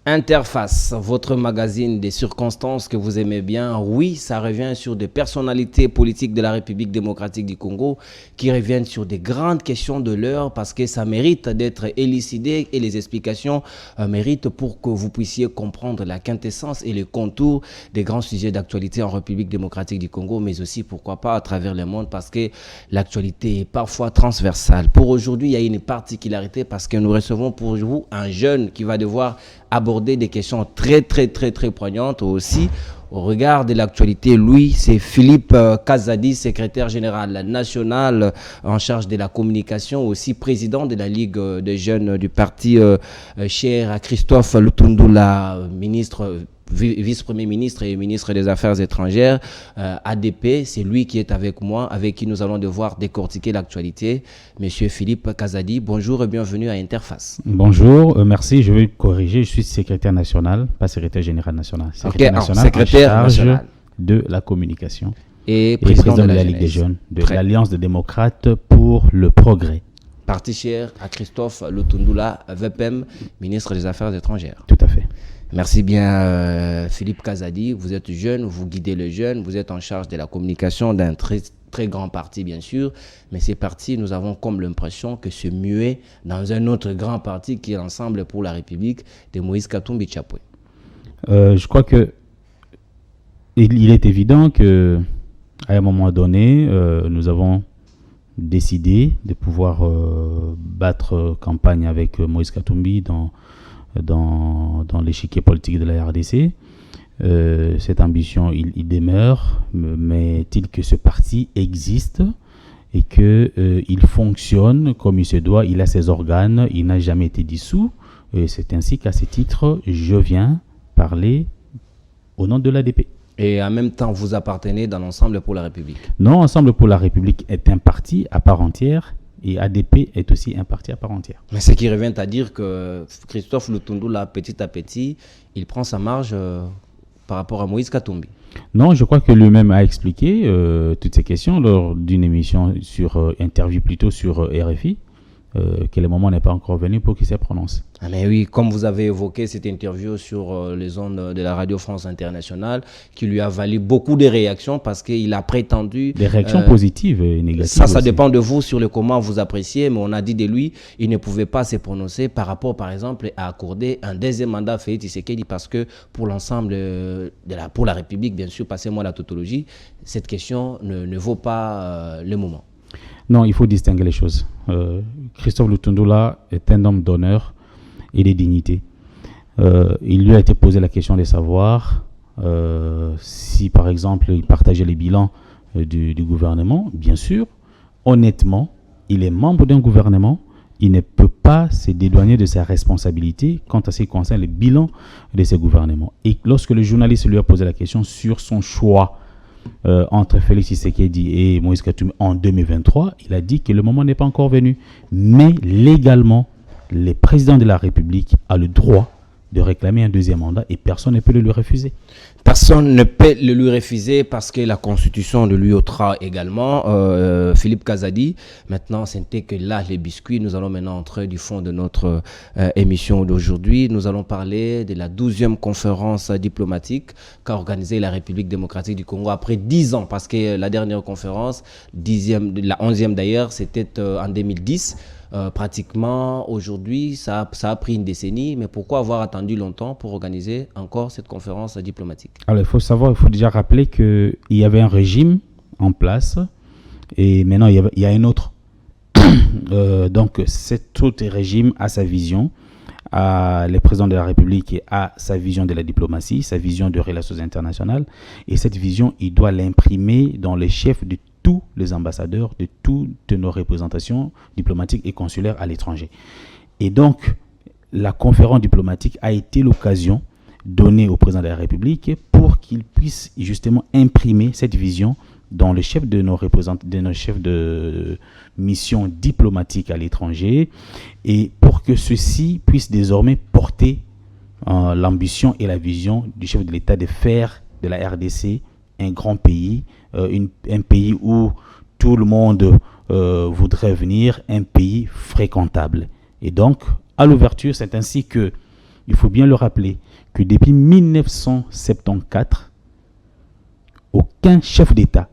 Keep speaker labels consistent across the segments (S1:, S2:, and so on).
S1: Interface, votre magazine des circonstances que vous aimez bien, oui, ça revient sur des personnalités politiques de la République démocratique du Congo qui reviennent sur des grandes questions de l'heure parce que ça mérite d'être élucidé et les explications méritent pour que vous puissiez comprendre la quintessence et les contours des grands sujets d'actualité en République démocratique du Congo, mais aussi, pourquoi pas, à travers le monde parce que l'actualité est parfois transversale. Pour aujourd'hui, il y a une particularité parce que nous recevons pour vous un jeune qui va devoir aborder des questions très poignantes aussi au regard de l'actualité. Lui, c'est Philippe Kazadi, secrétaire général national en charge de la communication, aussi président de la Ligue des jeunes du parti cher à Christophe Lutundula, ministre vice-premier ministre et ministre des Affaires étrangères, ADP, c'est lui qui est avec moi, avec qui nous allons devoir décortiquer l'actualité. Monsieur Philippe Kazadi, bonjour et bienvenue à Interface.
S2: Bonjour, merci, je vais corriger, je suis secrétaire national, pas secrétaire général national. Secrétaire national
S1: secrétaire
S2: en charge
S1: national
S2: de la communication
S1: et
S2: président de la Ligue des jeunes, de l'Alliance des démocrates pour le progrès.
S1: Parti cher à Christophe Lutundula, VPM, ministre des Affaires étrangères.
S2: Tout à fait.
S1: Merci bien Philippe Kazadi, vous êtes jeune, vous guidez les jeunes, vous êtes en charge de la communication d'un très grand parti bien sûr, mais ces partis, nous avons comme l'impression que se muer dans un autre grand parti qui est l'Ensemble pour la République de Moïse Katumbi Tchapoué.
S2: Je crois que il est évident que à un moment donné, nous avons décidé de pouvoir battre campagne avec Moïse Katumbi dans l'échiquier politique de la RDC. Cette ambition, il demeure, mais est-il que ce parti existe et qu'il fonctionne comme il se doit, il a ses organes, il n'a jamais été dissous. Et c'est ainsi qu'à ce titre, je viens parler au nom de l'ADP.
S1: Et en même temps, vous appartenez dans l'Ensemble pour la République?
S2: Non, Ensemble pour la République est un parti à part entière. Et ADP est aussi un parti à part entière.
S1: Mais ce qui revient à dire que Christophe Lutundula, petit à petit, il prend sa marge par rapport à Moïse Katumbi.
S2: Non, je crois que lui-même a expliqué toutes ces questions lors d'une émission sur interview plutôt sur RFI, que le moment n'est pas encore venu pour qu'il se prononce.
S1: Ah mais oui, comme vous avez évoqué cette interview sur les ondes de la Radio France Internationale, qui lui a valu beaucoup de réactions parce qu'il a prétendu...
S2: Des réactions positives et négatives.
S1: Ça dépend de vous sur le comment vous appréciez, mais on a dit de lui, il ne pouvait pas se prononcer par rapport, par exemple, à accorder un deuxième mandat à Félix Tshisekedi parce que pour l'ensemble, pour la République, bien sûr, passez-moi la tautologie, cette question ne vaut pas le moment.
S2: Non, il faut distinguer les choses. Christophe Lutundula est un homme d'honneur et de dignité. Il lui a été posé la question de savoir si, par exemple, il partageait les bilans du gouvernement. Bien sûr, honnêtement, il est membre d'un gouvernement. Il ne peut pas se dédouaner de sa responsabilité quant à ce qui concerne le bilan de ce gouvernement. Et lorsque le journaliste lui a posé la question sur son choix entre Félix Tshisekedi et Moïse Katumbi en 2023, il a dit que le moment n'est pas encore venu. Mais légalement, le président de la République a le droit de réclamer un deuxième mandat et personne ne peut le lui refuser.
S1: Personne ne peut le lui refuser parce que la Constitution le lui ôtera également. Philippe Kazadi, maintenant, c'était que là, les biscuits, nous allons maintenant entrer du fond de notre émission d'aujourd'hui. Nous allons parler de la 12e conférence diplomatique qu'a organisée la République démocratique du Congo après 10 ans, parce que la dernière conférence, la 11e d'ailleurs, c'était en 2010. Pratiquement aujourd'hui, ça a pris une décennie, mais pourquoi avoir attendu longtemps pour organiser encore cette conférence diplomatique? Alors,
S2: il faut déjà rappeler qu'il y avait un régime en place et maintenant il y a un autre. Donc cet autre régime a sa vision, le président de la République a sa vision de la diplomatie, sa vision de relations internationales, et cette vision, il doit l'imprimer dans les chefs de tous les ambassadeurs de toutes nos représentations diplomatiques et consulaires à l'étranger. Et donc, la conférence diplomatique a été l'occasion donnée au président de la République pour qu'il puisse justement imprimer cette vision dans le chef de nos chefs de mission diplomatique à l'étranger, et pour que ceux-ci puissent désormais porter l'ambition et la vision du chef de l'État de faire de la RDC un grand pays, un pays où tout le monde voudrait venir, un pays fréquentable. Et donc, à l'ouverture, c'est ainsi que il faut bien le rappeler, que depuis 1974, aucun chef d'État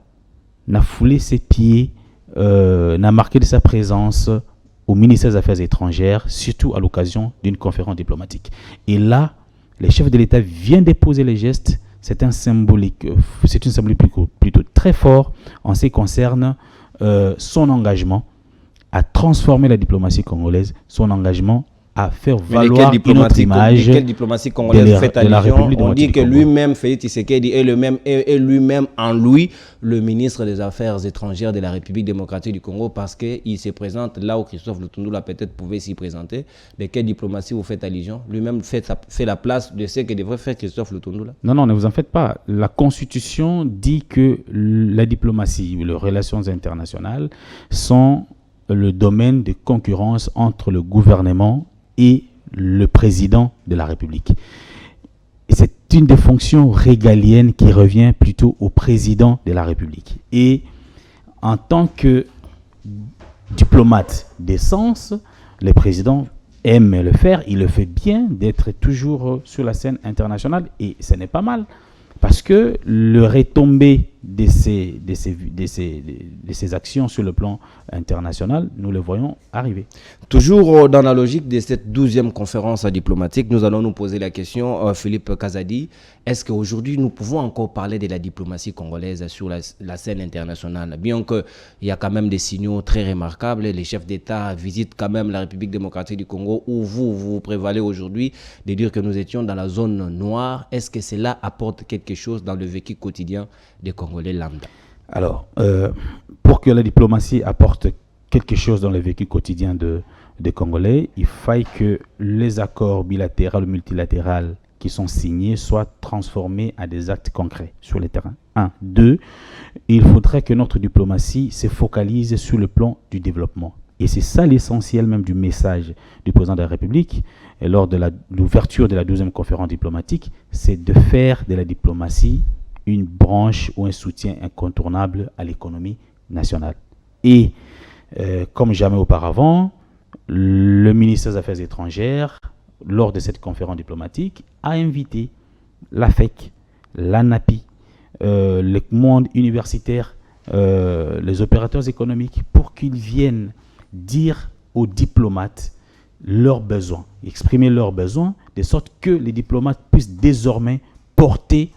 S2: n'a foulé ses pieds, n'a marqué de sa présence au ministère des Affaires étrangères, surtout à l'occasion d'une conférence diplomatique. Et là, les chefs de l'État viennent déposer les gestes. C'est une symbolique plutôt très fort en ce qui concerne son engagement à transformer la diplomatie congolaise, son engagement à faire valoir une autre image.
S1: Quelle diplomatie congolaise fait allusion? On dit que lui-même, Félix Tshisekedi, est lui-même en lui le ministre des Affaires étrangères de la République démocratique du Congo, parce qu'il se présente là où Christophe Lutundula peut-être pouvait s'y présenter. De quelle diplomatie vous faites allusion? Lui-même fait la place de ce que devrait faire Christophe Lutundula.
S2: Non, ne vous en faites pas. La Constitution dit que la diplomatie, les relations internationales sont le domaine de concurrence entre le gouvernement et le président de la République. Et c'est une des fonctions régaliennes qui revient plutôt au président de la République. Et en tant que diplomate d'essence, le président aime le faire, il le fait bien, d'être toujours sur la scène internationale, et ce n'est pas mal, parce que le retombé de ces actions sur le plan international, nous le voyons arriver.
S1: Toujours dans la logique de cette 12e conférence diplomatique, nous allons nous poser la question, Philippe Kazadi, est-ce qu'aujourd'hui nous pouvons encore parler de la diplomatie congolaise sur la scène internationale? Bien qu'il y a quand même des signaux très remarquables, les chefs d'État visitent quand même la République démocratique du Congo, où vous prévalez aujourd'hui de dire que nous étions dans la zone noire. Est-ce que cela apporte quelque chose dans le vécu quotidien des Congolais lambda?
S2: Alors, pour que la diplomatie apporte quelque chose dans le vécu quotidien des Congolais, il faille que les accords bilatéraux ou multilatéraux qui sont signés soient transformés à des actes concrets sur le terrain. 1. 2. Il faudrait que notre diplomatie se focalise sur le plan du développement. Et c'est ça l'essentiel même du message du président de la République lors de l'ouverture de la 12e conférence diplomatique, c'est de faire de la diplomatie une branche ou un soutien incontournable à l'économie nationale. Et comme jamais auparavant, le ministère des Affaires étrangères, lors de cette conférence diplomatique, a invité l'AFEC, l'ANAPI, le monde universitaire, les opérateurs économiques, pour qu'ils viennent dire aux diplomates leurs besoins, exprimer leurs besoins, de sorte que les diplomates puissent désormais porter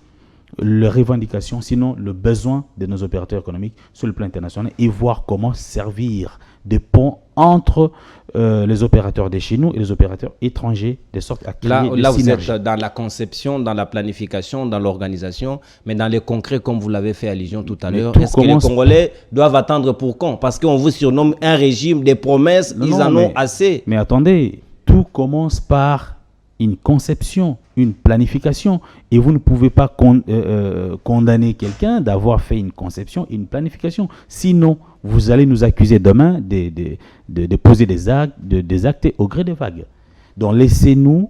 S2: leurs revendications, sinon le besoin de nos opérateurs économiques sur le plan international, et voir comment servir de pont entre les opérateurs de chez nous et les opérateurs étrangers, de sorte à créer des
S1: synergies. Là, vous êtes dans la conception, dans la planification, dans l'organisation, mais dans le concret, comme vous l'avez fait allusion tout à l'heure, est-ce que les Congolais doivent attendre pour quand? Parce qu'on vous surnomme un régime des promesses, ils en ont assez.
S2: Mais attendez, tout commence par une conception, une planification. Et vous ne pouvez pas condamner quelqu'un d'avoir fait une conception et une planification. Sinon, vous allez nous accuser demain de poser des actes au gré des vagues. Donc, laissez-nous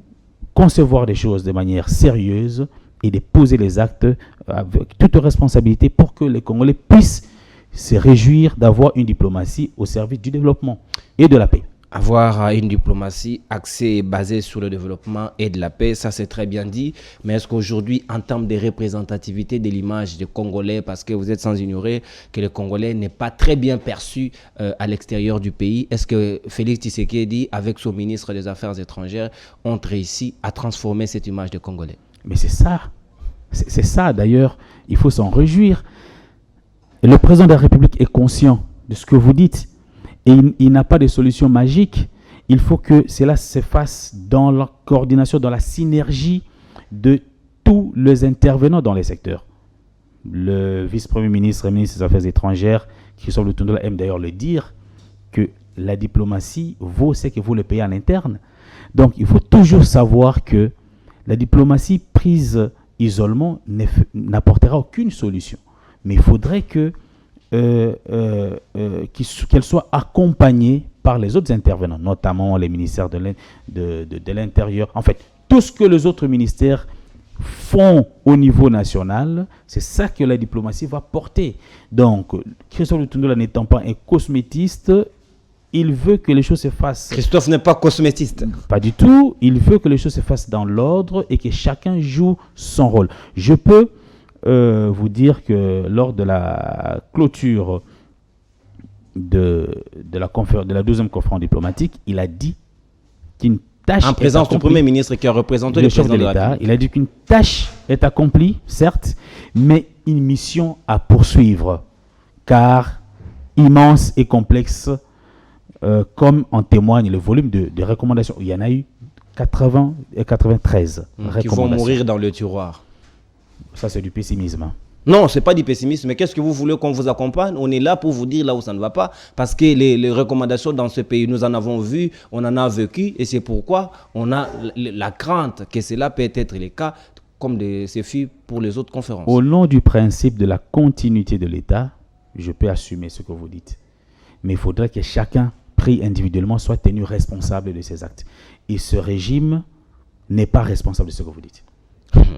S2: concevoir des choses de manière sérieuse et de poser les actes avec toute responsabilité pour que les Congolais puissent se réjouir d'avoir une diplomatie au service du développement et de la paix.
S1: Avoir une diplomatie axée et basée sur le développement et de la paix, ça c'est très bien dit. Mais est-ce qu'aujourd'hui, en termes de représentativité de l'image des Congolais, parce que vous êtes sans ignorer que le Congolais n'est pas très bien perçu à l'extérieur du pays, est-ce que Félix Tshisekedi, avec son ministre des Affaires étrangères, ont réussi à transformer cette image des Congolais?
S2: Mais c'est ça. C'est ça d'ailleurs, il faut s'en réjouir. Et le président de la République est conscient de ce que vous dites. Et il n'a pas de solution magique. Il faut que cela se fasse dans la coordination, dans la synergie de tous les intervenants dans les secteurs. Le vice-premier ministre et ministre des Affaires étrangères, Christophe Lutundula, aime d'ailleurs le dire, que la diplomatie vaut ce que vaut le pays en interne. Donc il faut toujours savoir que la diplomatie prise isolement n'apportera aucune solution. Mais il faudrait que qu'elle soit accompagnée par les autres intervenants, notamment les ministères de l'Intérieur. En fait, tout ce que les autres ministères font au niveau national, c'est ça que la diplomatie va porter. Donc, Christophe Lutundula n'étant pas un cosmétiste, il veut que les choses se fassent.
S1: Christophe n'est pas cosmétiste.
S2: Pas du tout. Il veut que les choses se fassent dans l'ordre et que chacun joue son rôle. Je peux vous dire que lors de la clôture de la deuxième conférence diplomatique, il a dit qu'une tâche
S1: en présence du Premier ministre qui a représenté le président de l'État.
S2: Il a dit qu'une tâche est accomplie, certes, mais une mission à poursuivre, car immense et complexe, comme en témoigne le volume de recommandations. Il y en a eu 80 et 93 recommandations.
S1: Qui vont mourir dans le tiroir.
S2: Ça, c'est du pessimisme.
S1: Non, ce n'est pas du pessimisme, mais qu'est-ce que vous voulez qu'on vous accompagne? On est là pour vous dire là où ça ne va pas, parce que les recommandations dans ce pays, nous en avons vu, on en a vécu, et c'est pourquoi on a la crainte que cela peut être le cas, comme c'est fait pour les autres conférences.
S2: Au nom du principe de la continuité de l'État, je peux assumer ce que vous dites. Mais il faudrait que chacun, pris individuellement, soit tenu responsable de ses actes. Et ce régime n'est pas responsable de ce que vous dites.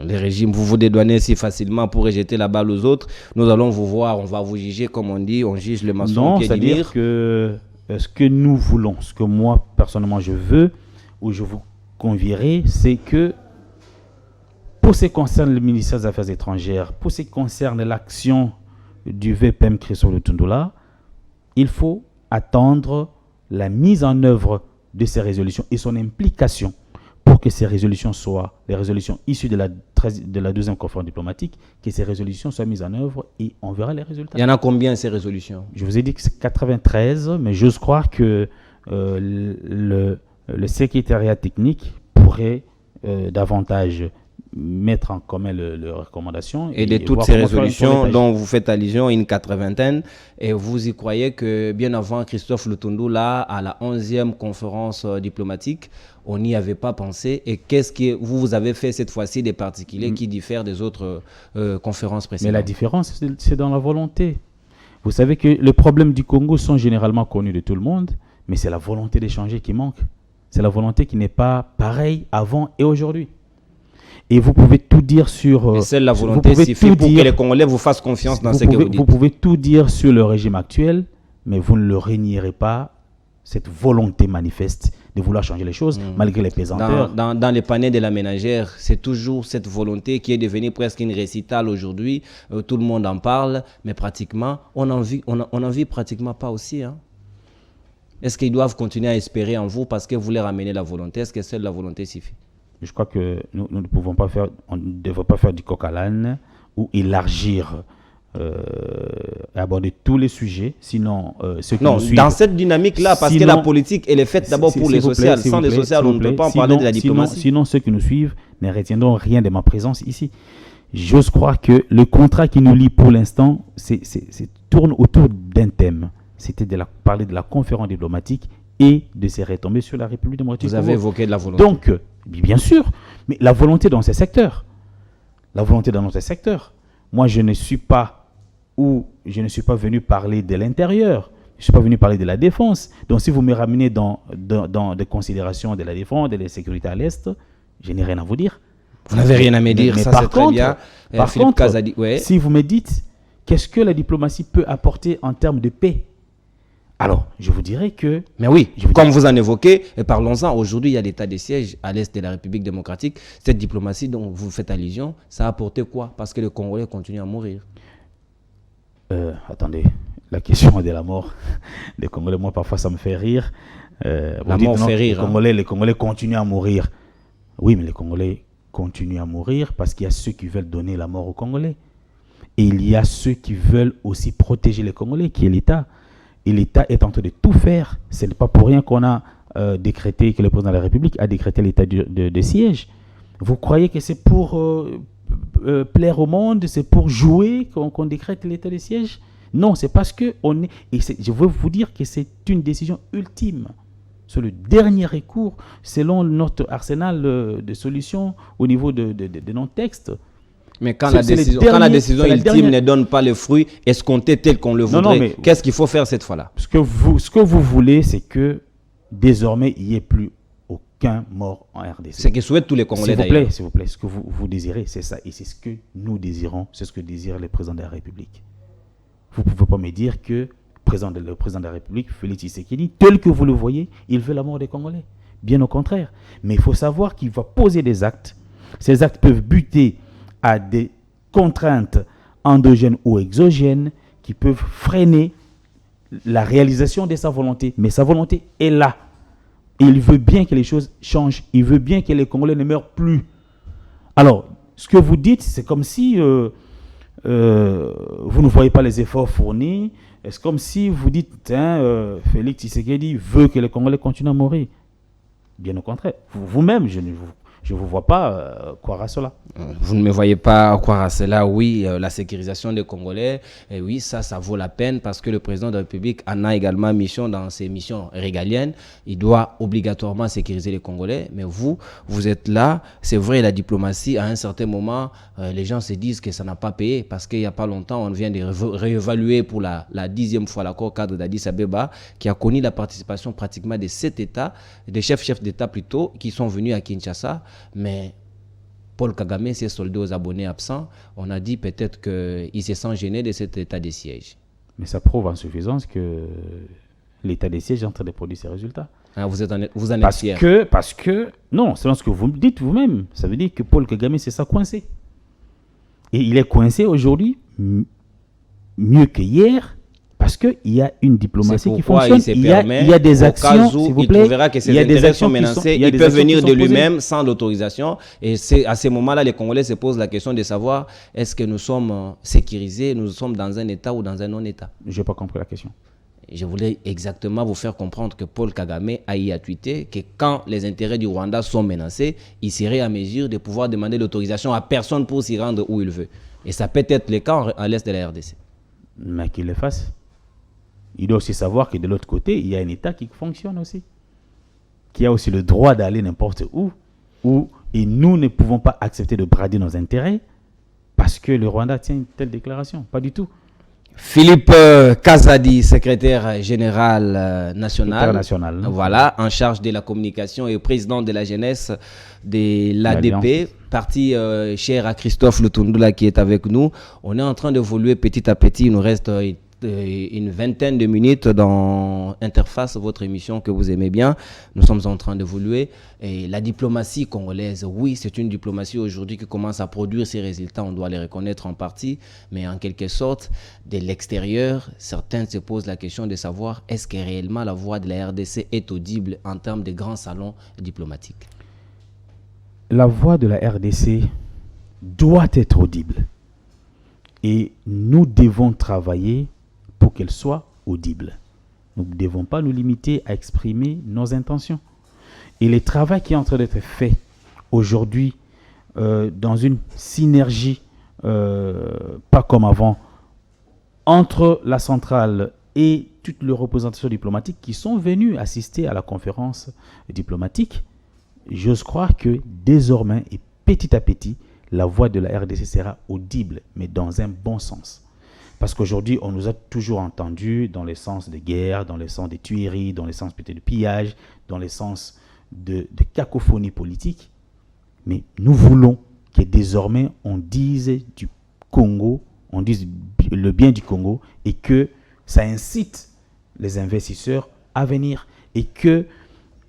S1: Les régimes, vous vous dédouanez si facilement pour rejeter la balle aux autres. Nous allons vous voir, on va vous juger, comme on dit, on juge le maçon.
S2: Non, c'est-à-dire que ce que nous voulons, ce que moi, personnellement, je veux, ou je vous convierai, c'est que pour ce qui concerne le ministère des Affaires étrangères, pour ce qui concerne l'action du VPM Christophe Lutundula, il faut attendre la mise en œuvre de ces résolutions et son implication pour que ces résolutions soient les résolutions issues de la deuxième conférence diplomatique, que ces résolutions soient mises en œuvre et on verra les résultats.
S1: Il y en a combien ces résolutions?
S2: Je vous ai dit que c'est 93, mais j'ose croire que le secrétariat technique pourrait davantage mettre en commun les recommandations.
S1: Et de toutes ces résolutions dont vous faites allusion, une 80aine, et vous y croyez que bien avant Christophe Lutundula, à la 11e conférence diplomatique, on n'y avait pas pensé. Et qu'est-ce que vous avez fait cette fois-ci des particuliers qui diffèrent des autres conférences précédentes?
S2: Mais la différence, c'est dans la volonté. Vous savez que les problèmes du Congo sont généralement connus de tout le monde, mais c'est la volonté d'échanger qui manque. C'est la volonté qui n'est pas pareille avant et aujourd'hui. Et vous pouvez tout dire sur...
S1: Et c'est la volonté suffit pour que les Congolais vous fassent confiance dans ce que vous dites.
S2: Vous pouvez tout dire sur le régime actuel, mais vous ne le renierez pas, cette volonté manifeste de vouloir changer les choses, malgré les pesanteurs.
S1: Dans les panels de la ménagère, c'est toujours cette volonté qui est devenue presque une récitale aujourd'hui. Tout le monde en parle, mais pratiquement, on n'en vit pratiquement pas aussi. Hein. Est-ce qu'ils doivent continuer à espérer en vous parce que vous voulez ramener la volonté? Est-ce que seule la volonté suffit?
S2: Je crois que nous ne pouvons pas faire, on ne devrait pas faire du coq à l'âne ou élargir, aborder tous les sujets, sinon ceux qui nous suivent.
S1: Dans cette dynamique-là, parce que la politique, elle est faite d'abord pour les sociales. Sans les sociales, on ne peut pas en parler de la diplomatie.
S2: Sinon, ceux qui nous suivent ne retiendront rien de ma présence ici. J'ose croire que le contrat qui nous lie pour l'instant, tourne autour d'un thème. C'était parler de la conférence diplomatique et de ses retombées sur la République démocratique.
S1: Vous avez évoqué de la volonté.
S2: Donc, bien sûr, mais la volonté dans ces secteurs. La volonté dans notre secteur. Moi, je ne suis pas venu parler de l'intérieur. Je ne suis pas venu parler de la défense. Donc, si vous me ramenez dans des considérations de la défense, de la sécurité à l'Est, je n'ai rien à vous dire.
S1: Vous n'avez rien à me dire, mais ça c'est très bien.
S2: Par contre, si vous me dites, qu'est-ce que la diplomatie peut apporter en termes de paix? Alors, je vous dirais que...
S1: Mais oui, comme vous en évoquez, et parlons-en, aujourd'hui, il y a l'état de siège à l'est de la République démocratique. Cette diplomatie dont vous faites allusion, ça a apporté quoi? Parce que les Congolais continuent à mourir.
S2: Attendez, la question de la mort des Congolais, moi, parfois, ça me fait rire.
S1: La mort fait rire.
S2: Les Congolais continuent à mourir. Oui, mais les Congolais continuent à mourir parce qu'il y a ceux qui veulent donner la mort aux Congolais. Et il y a ceux qui veulent aussi protéger les Congolais, qui est l'État. Et l'État est en train de tout faire. Ce n'est pas pour rien qu'on a décrété, que le président de la République a décrété l'état de siège. Vous croyez que c'est pour plaire au monde, c'est pour jouer qu'on décrète l'état de siège? Non, c'est parce que on est... Et je veux vous dire que c'est une décision ultime. C'est le dernier recours selon notre arsenal de solutions au niveau de nos textes.
S1: Mais quand la décision ultime ne donne pas le fruit escompté tel qu'on le voudrait, qu'est-ce qu'il faut faire cette fois-là?
S2: Ce que vous voulez, c'est que désormais, il n'y ait plus aucun mort en RDC.
S1: C'est ce que souhaitent tous les Congolais d'ailleurs.
S2: S'il vous plaît, ce que vous désirez, c'est ça. Et c'est ce que nous désirons, c'est ce que désire le président de la République. Vous ne pouvez pas me dire que président de la République, Félix Tshisekedi, tel que vous le voyez, il veut la mort des Congolais. Bien au contraire. Mais il faut savoir qu'il va poser des actes. Ces actes peuvent buter à des contraintes endogènes ou exogènes qui peuvent freiner la réalisation de sa volonté. Mais sa volonté est là. Et il veut bien que les choses changent. Il veut bien que les Congolais ne meurent plus. Alors, ce que vous dites, c'est comme si vous ne voyez pas les efforts fournis. C'est comme si vous dites, Félix Tshisekedi veut que les Congolais continuent à mourir. Bien au contraire. Vous-même, je ne vous vois pas croire à cela.
S1: Vous ne me voyez pas croire à cela. Oui, la sécurisation des Congolais, et oui, ça vaut la peine parce que le président de la République en a également mission dans ses missions régaliennes. Il doit obligatoirement sécuriser les Congolais. Mais vous êtes là. C'est vrai, la diplomatie, à un certain moment, les gens se disent que ça n'a pas payé parce qu'il n'y a pas longtemps, on vient de réévaluer pour la 10e fois l'accord cadre d'Addis Abeba qui a connu la participation pratiquement de 7 États, des chefs d'État plutôt, qui sont venus à Kinshasa. Mais Paul Kagame s'est soldé aux abonnés absents. On a dit peut-être qu'il se sent gêné de cet état de siège.
S2: Mais ça prouve en suffisance que l'état de siège est en train de produire ses résultats.
S1: Ah, vous en êtes fier.
S2: Parce que, non, selon ce que vous me dites vous-même, ça veut dire que Paul Kagame s'est ça coincé. Et il est coincé aujourd'hui mieux que hier. Parce qu'il y a une diplomatie qui fonctionne, il y a des actions, s'il vous plaît,
S1: il trouvera que ses intérêts sont menacés, il peut venir de lui-même sans l'autorisation. Et c'est à ces moments-là, les Congolais se posent la question de savoir est-ce que nous sommes sécurisés, nous sommes dans un État ou dans un non-État.
S2: Je n'ai pas compris la question.
S1: Je voulais exactement vous faire comprendre que Paul Kagame a tweeté que quand les intérêts du Rwanda sont menacés, il serait à mesure de pouvoir demander l'autorisation à personne pour s'y rendre où il veut. Et ça peut être le cas à l'est de la RDC.
S2: Mais qu'il le fasse. Il doit aussi savoir que de l'autre côté, il y a un État qui fonctionne aussi, qui a aussi le droit d'aller n'importe où, et nous ne pouvons pas accepter de brader nos intérêts parce que le Rwanda tient une telle déclaration. Pas du tout.
S1: Philippe Kazadi, secrétaire général national, voilà, en charge de la communication et président de la jeunesse de l'ADP, parti cher à Christophe Lutundula qui est avec nous. On est en train d'évoluer petit à petit, il nous reste une vingtaine de minutes dans Interface, votre émission que vous aimez bien. Nous sommes en train d'évoluer. Et la diplomatie congolaise, oui, c'est une diplomatie aujourd'hui qui commence à produire ses résultats. On doit les reconnaître en partie. Mais en quelque sorte, de l'extérieur, certains se posent la question de savoir est-ce que réellement la voix de la RDC est audible en termes de grands salons diplomatiques?
S2: La voix de la RDC doit être audible. Et nous devons travailler pour qu'elle soit audible. Nous ne devons pas nous limiter à exprimer nos intentions. Et le travail qui est en train d'être fait aujourd'hui dans une synergie pas comme avant entre la centrale et toutes les représentations diplomatiques qui sont venues assister à la conférence diplomatique, j'ose croire que désormais et petit à petit, la voix de la RDC sera audible, mais dans un bon sens. Parce qu'aujourd'hui, on nous a toujours entendus dans le sens de guerre, dans le sens de tueries, dans le sens peut-être de pillage, dans le sens de cacophonie politique. Mais nous voulons que désormais, on dise du Congo, on dise le bien du Congo et que ça incite les investisseurs à venir et que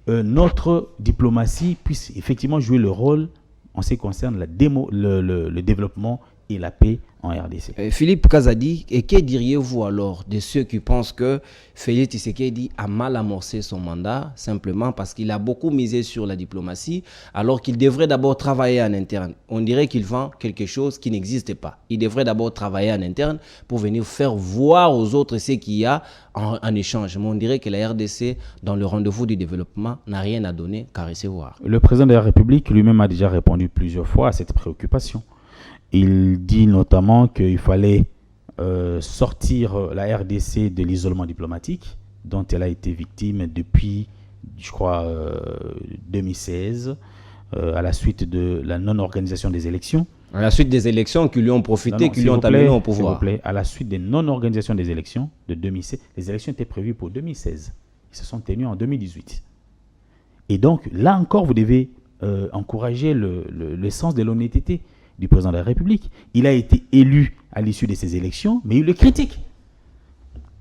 S2: notre diplomatie puisse effectivement jouer le rôle en ce qui concerne le développement et la paix en RDC.
S1: Philippe Kazadi, et que diriez-vous alors de ceux qui pensent que Félix Tshisekedi a mal amorcé son mandat simplement parce qu'il a beaucoup misé sur la diplomatie alors qu'il devrait d'abord travailler en interne? On dirait qu'il vend quelque chose qui n'existe pas. Il devrait d'abord travailler en interne pour venir faire voir aux autres ce qu'il y a en échange. Mais on dirait que la RDC, dans le rendez-vous du développement, n'a rien à donner qu'à recevoir.
S2: Le président de la République lui-même a déjà répondu plusieurs fois à cette préoccupation. Il dit notamment qu'il fallait sortir la RDC de l'isolement diplomatique dont elle a été victime depuis, je crois, 2016, à la suite de la non-organisation des élections.
S1: À la suite des élections qui lui ont profité, qui lui ont amené au pouvoir.
S2: S'il vous plaît, à la suite des non-organisations des élections de 2016, les élections étaient prévues pour 2016. Ils se sont tenues en 2018. Et donc, là encore, vous devez encourager le sens de l'honnêteté du président de la République. Il a été élu à l'issue de ces élections, mais il le critique.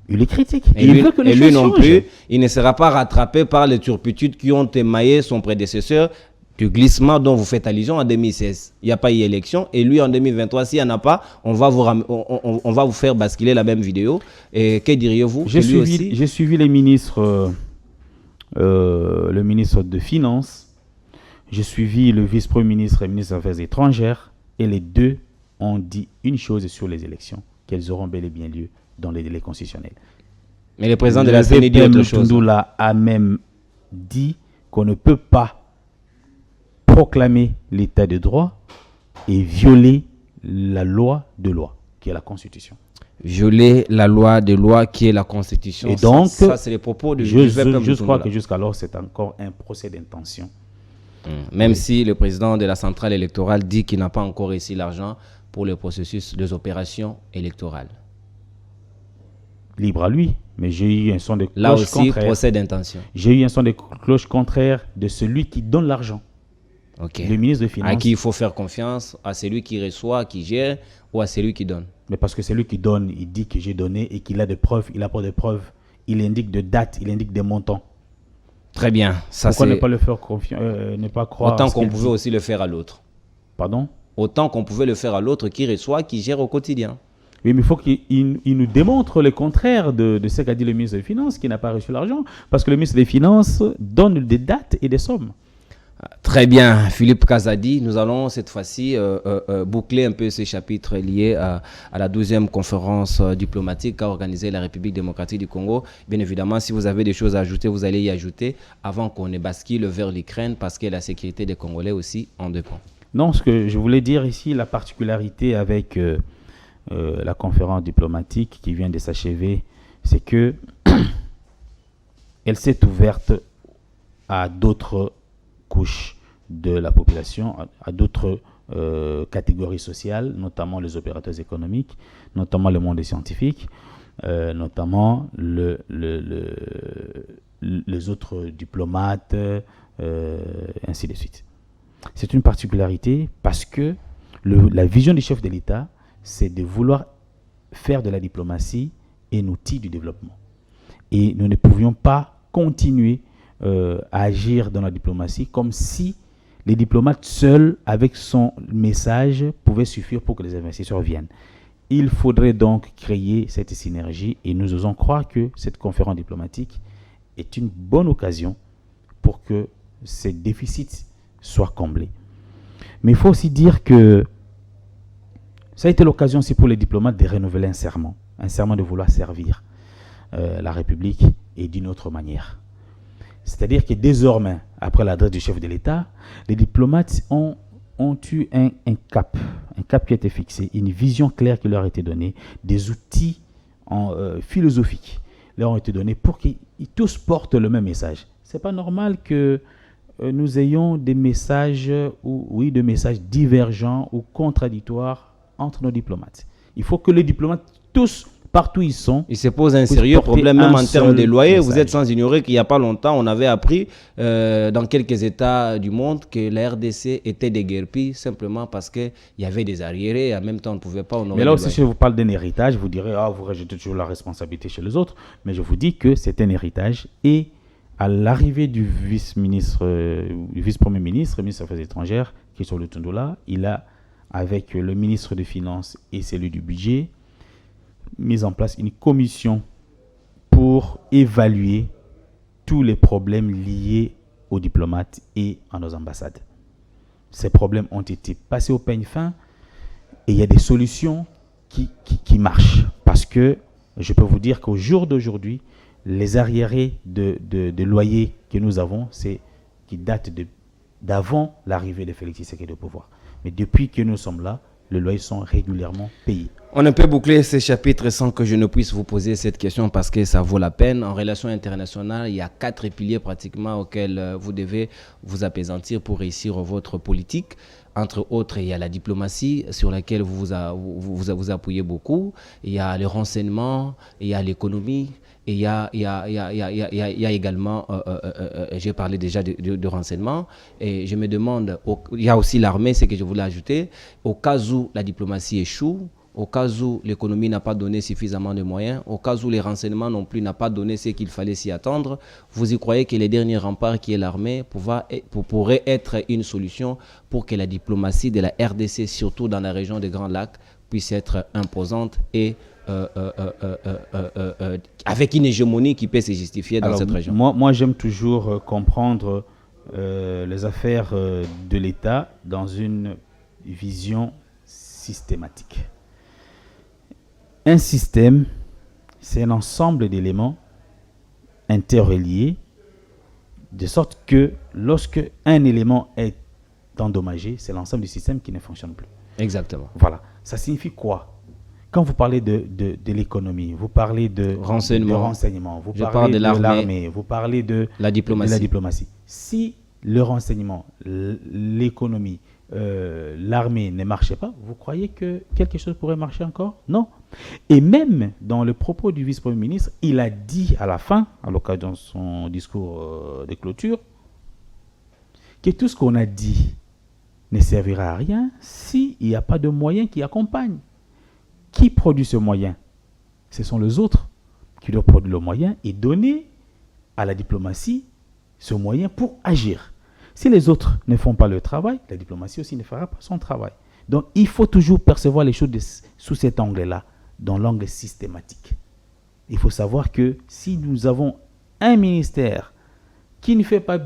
S2: il les critique.
S1: Et
S2: il
S1: lui,
S2: veut que les
S1: et lui
S2: choses
S1: non
S2: changent.
S1: plus, il ne sera pas rattrapé par les turpitudes qui ont émaillé son prédécesseur du glissement dont vous faites allusion en 2016. Il n'y a pas eu élection. Et lui, en 2023, s'il n'y en a pas, on va vous faire basculer la même vidéo. Et que diriez-vous?
S2: J'ai suivi les ministres, le ministre de Finances, j'ai suivi le vice-premier ministre et le ministre des Affaires étrangères, et les deux ont dit une chose sur les élections, qu'elles auront bel et bien lieu dans les délais constitutionnels.
S1: Mais le président de la CENI dit autre chose.
S2: Tundula a même dit qu'on ne peut pas proclamer l'état de droit et violer la loi de loi, qui est la Constitution.
S1: Violer la loi de loi qui est la Constitution.
S2: Et donc,
S1: ça c'est les propos de
S2: je crois que jusqu'alors, c'est encore un procès d'intention.
S1: Même si le président de la centrale électorale dit qu'il n'a pas encore reçu l'argent pour le processus des opérations électorales.
S2: Libre à lui, mais j'ai eu un son de cloche
S1: là aussi,
S2: contraire.
S1: procès d'intention.
S2: J'ai eu un son de cloche contraire de celui qui donne l'argent.
S1: Okay.
S2: Le ministre des Finances.
S1: À qui il faut faire confiance, à celui qui reçoit, qui gère, ou à celui qui donne?
S2: Mais parce que celui qui donne, il dit que j'ai donné et qu'il a des preuves, il n'a pas de preuves. Il indique de dates, il indique des montants.
S1: Très bien. Ça,
S2: pourquoi ne pas le faire confiance, ne pas croire?
S1: Autant qu'on pouvait aussi le faire à l'autre.
S2: Pardon?
S1: Autant qu'on pouvait le faire à l'autre qui reçoit, qui gère au quotidien.
S2: Oui, mais il faut qu'il nous démontre le contraire de ce qu'a dit le ministre des Finances, qui n'a pas reçu l'argent. Parce que le ministre des Finances donne des dates et des sommes.
S1: Très bien, Philippe Kazadi, nous allons cette fois-ci boucler un peu ces chapitres liés à la 12e conférence diplomatique qu'a organisée la République démocratique du Congo. Bien évidemment, si vous avez des choses à ajouter, vous allez y ajouter avant qu'on ne bascule vers l'Ukraine, parce que la sécurité des Congolais aussi en dépend.
S2: Non, ce que je voulais dire ici, la particularité avec la conférence diplomatique qui vient de s'achever, c'est que elle s'est ouverte à d'autres couches de la population, à d'autres catégories sociales, notamment les opérateurs économiques, notamment le monde des scientifiques, notamment les autres diplomates, ainsi de suite. C'est une particularité parce que la vision du chef de l'État, c'est de vouloir faire de la diplomatie un outil du développement. Et nous ne pouvions pas continuer à agir dans la diplomatie comme si les diplomates seuls, avec son message, pouvaient suffire pour que les investisseurs viennent. Il faudrait donc créer cette synergie et nous osons croire que cette conférence diplomatique est une bonne occasion pour que ces déficits soient comblés. Mais il faut aussi dire que ça a été l'occasion aussi pour les diplomates de renouveler un serment de vouloir servir la République et d'une autre manière. C'est-à-dire que désormais, après l'adresse du chef de l'État, les diplomates ont eu un cap qui a été fixé, une vision claire qui leur a été donnée, des outils philosophiques leur ont été donnés pour qu'ils tous portent le même message. Ce n'est pas normal que nous ayons des messages, des messages divergents ou contradictoires entre nos diplomates. Il faut que les diplomates, tous, partout où ils sont,
S1: il se pose un sérieux problème, même en termes de loyer. Message. Vous êtes sans ignorer qu'il n'y a pas longtemps, on avait appris dans quelques États du monde que la RDC était déguerpie simplement parce qu'il y avait des arriérés et en même temps on ne pouvait pas honorer.
S2: Mais là aussi, si je vous parle d'un héritage, vous direz, vous rejetez toujours la responsabilité chez les autres. Mais je vous dis que c'est un héritage et à l'arrivée du vice-premier ministre, le ministre des Affaires étrangères, qui est sur le Tundula, il a, avec le ministre des Finances et celui du budget, mis en place une commission pour évaluer tous les problèmes liés aux diplomates et à nos ambassades. Ces problèmes ont été passés au peigne fin et il y a des solutions qui marchent. Parce que je peux vous dire qu'au jour d'aujourd'hui, les arriérés de loyers que nous avons, c'est qui datent d'avant l'arrivée de Félix Tshisekedi au pouvoir. Mais depuis que nous sommes là, les loyers sont régulièrement payés.
S1: On ne peut boucler ces chapitres sans que je ne puisse vous poser cette question parce que ça vaut la peine. En relations internationales, il y a 4 piliers pratiquement auxquels vous devez vous apaisantir pour réussir votre politique. Entre autres, il y a la diplomatie sur laquelle vous appuyez beaucoup. Il y a le renseignement, il y a l'économie. Et il y a également, j'ai parlé déjà de renseignement, et je me demande, il y a aussi l'armée, c'est ce que je voulais ajouter, au cas où la diplomatie échoue, au cas où l'économie n'a pas donné suffisamment de moyens, au cas où les renseignements non plus n'ont pas donné ce qu'il fallait s'y attendre, vous y croyez que les derniers remparts qui est l'armée pourraient être une solution pour que la diplomatie de la RDC, surtout dans la région des Grands Lacs, puisse être imposante et avec une hégémonie qui peut se justifier dans cette région?
S2: Moi j'aime toujours comprendre les affaires de l'État dans une vision systématique. Un système, c'est un ensemble d'éléments interreliés, de sorte que lorsque un élément est endommagé, c'est l'ensemble du système qui ne fonctionne plus.
S1: Exactement.
S2: Voilà. Ça signifie quoi? Quand vous parlez de l'économie, vous parlez de renseignement, vous parlez de l'armée, vous parlez de la diplomatie. Si le renseignement, l'économie, l'armée ne marchait pas, vous croyez que quelque chose pourrait marcher encore? Non. Et même dans le propos du vice-premier ministre, il a dit à la fin, à l'occasion de son discours de clôture, que tout ce qu'on a dit ne servira à rien s'il n'y a pas de moyens qui accompagnent. Qui produit ce moyen? Ce sont les autres qui doivent produire le moyen et donner à la diplomatie ce moyen pour agir. Si les autres ne font pas le travail, la diplomatie aussi ne fera pas son travail. Donc, il faut toujours percevoir les choses sous cet angle-là, dans l'angle systématique. Il faut savoir que si nous avons un ministère qui ne fait pas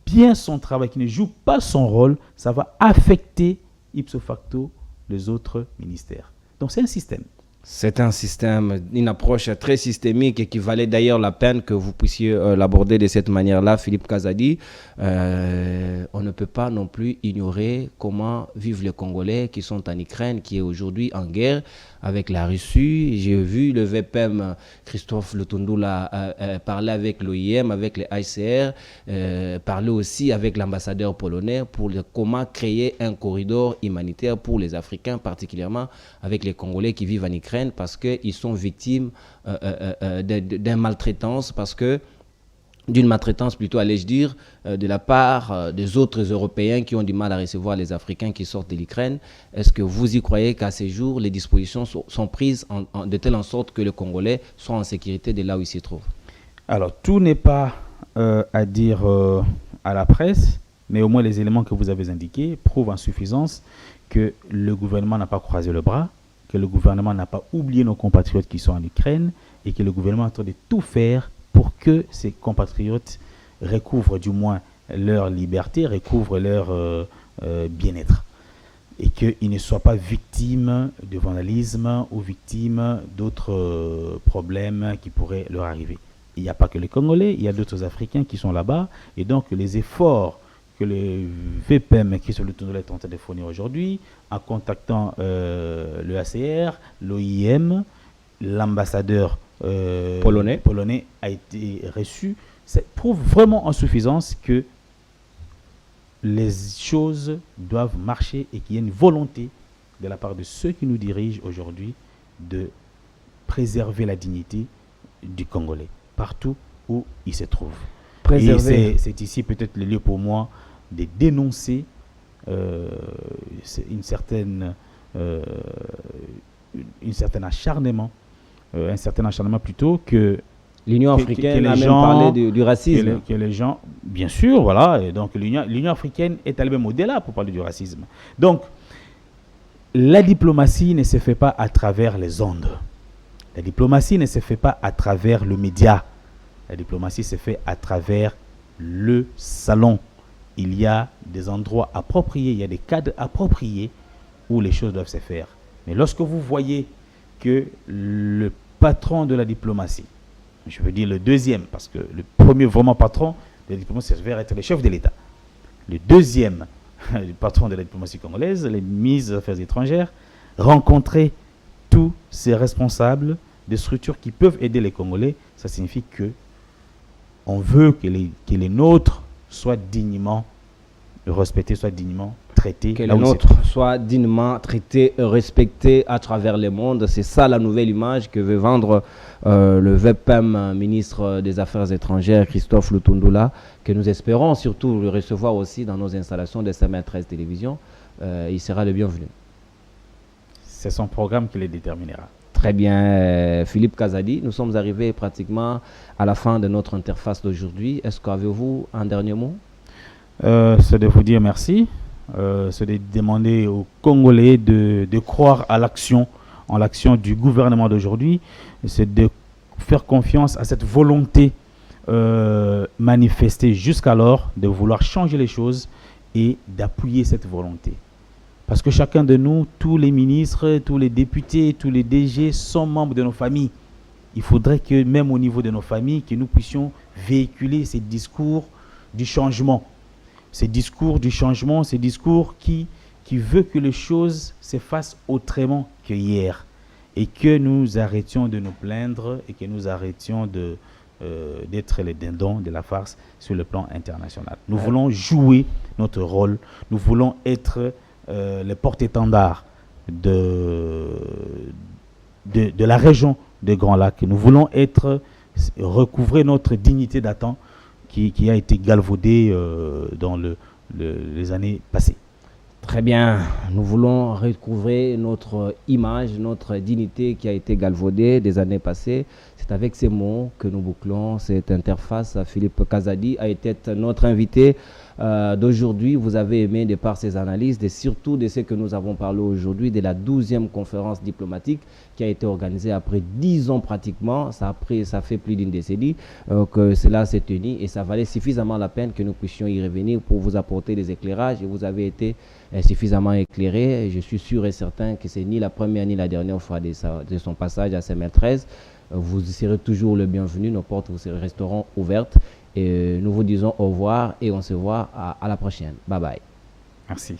S2: bien son travail, qui ne joue pas son rôle, ça va affecter ipso facto les autres ministères. Donc, c'est un système.
S1: C'est un système, une approche très systémique et qui valait d'ailleurs la peine que vous puissiez l'aborder de cette manière-là, Philippe Kazadi. On ne peut pas non plus ignorer comment vivent les Congolais qui sont en Ukraine, qui est aujourd'hui en guerre avec la Russie. J'ai vu le VPM Christophe Lutundula parler avec l'OIM, avec les HCR, parler aussi avec l'ambassadeur polonais pour comment créer un corridor humanitaire pour les Africains, particulièrement avec les Congolais qui vivent en Ukraine, parce qu'ils sont victimes d'une maltraitance, d'une maltraitance plutôt, allais-je dire, de la part des autres Européens qui ont du mal à recevoir les Africains qui sortent de l'Ukraine. Est-ce que vous y croyez qu'à ces jours, les dispositions sont prises de telle en sorte que les Congolais soient en sécurité de là où ils s'y trouvent?
S2: Alors, tout n'est pas à dire à la presse, mais au moins les éléments que vous avez indiqués prouvent en suffisance que le gouvernement n'a pas croisé le bras, que le gouvernement n'a pas oublié nos compatriotes qui sont en Ukraine et que le gouvernement est en train de tout faire pour que ces compatriotes recouvrent du moins leur liberté, recouvrent leur bien-être et qu'ils ne soient pas victimes de vandalisme ou victimes d'autres problèmes qui pourraient leur arriver. Il n'y a pas que les Congolais, il y a d'autres Africains qui sont là-bas et donc les efforts que le VPM qui sur le tournoi est en train de fournir aujourd'hui, en contactant le ACR, l'OIM, l'ambassadeur polonais a été reçu, ça prouve vraiment en suffisance que les choses doivent marcher et qu'il y a une volonté de la part de ceux qui nous dirigent aujourd'hui de préserver la dignité du Congolais, partout où il se trouve. Et c'est ici peut-être le lieu pour moi de dénoncer un certain acharnement plutôt que
S1: l'Union africaine a même parlé du racisme.
S2: Que les gens, bien sûr, voilà, et donc l'Union africaine est allée même au-delà pour parler du racisme. Donc, la diplomatie ne se fait pas à travers les ondes. La diplomatie ne se fait pas à travers le média. La diplomatie se fait à travers le salon. Il y a des endroits appropriés, il y a des cadres appropriés où les choses doivent se faire. Mais lorsque vous voyez que le patron de la diplomatie, je veux dire le deuxième, parce que le premier vraiment patron de la diplomatie, ça devrait être le chef de l'État. Le deuxième le patron de la diplomatie congolaise, les ministres des Affaires étrangères, rencontrer tous ces responsables des structures qui peuvent aider les Congolais, ça signifie que on veut que les nôtres soient dignement respectés, soient dignement traités.
S1: Que les nôtres soient dignement traités, respectés à travers le monde. C'est ça la nouvelle image que veut vendre le VPM, ministre des Affaires étrangères, Christophe Lutundula, que nous espérons surtout le recevoir aussi dans nos installations de SMR 13 Télévision. Il sera le bienvenu.
S2: c'est son programme qui les déterminera.
S1: Très bien, Philippe Kazadi, nous sommes arrivés pratiquement à la fin de notre interface d'aujourd'hui. Est-ce qu'avez-vous un dernier mot?
S2: C'est de vous dire merci, c'est de demander aux Congolais de croire à l'action, en l'action du gouvernement d'aujourd'hui, c'est de faire confiance à cette volonté manifestée jusqu'alors de vouloir changer les choses et d'appuyer cette volonté. Parce que chacun de nous, tous les ministres, tous les députés, tous les DG sont membres de nos familles. Il faudrait que même au niveau de nos familles, que nous puissions véhiculer ces discours du changement. Ces discours du changement, ces discours qui veut que les choses se fassent autrement que hier. Et que nous arrêtions de nous plaindre et que nous arrêtions d'être les dindons de la farce sur le plan international. Nous voulons jouer notre rôle. Nous voulons être les porte-étendards de la région des Grands Lacs. Nous voulons recouvrer notre dignité datant qui a été galvaudée dans les années passées.
S1: Très bien, nous voulons recouvrer notre image, notre dignité qui a été galvaudée des années passées. C'est avec ces mots que nous bouclons cette interface. Philippe Kazadi a été notre invité d'aujourd'hui. Vous avez aimé de par ses analyses, et surtout de ce que nous avons parlé aujourd'hui, de la 12e conférence diplomatique qui a été organisée après 10 ans pratiquement. Ça fait plus d'une décennie que cela s'est tenu et ça valait suffisamment la peine que nous puissions y revenir pour vous apporter des éclairages et vous avez été suffisamment éclairé. Je suis sûr et certain que c'est ni la première ni la dernière fois de son passage à CML13. Vous serez toujours le bienvenu, nos portes vous resteront ouvertes et nous vous disons au revoir et on se voit à la prochaine. Bye bye.
S2: Merci.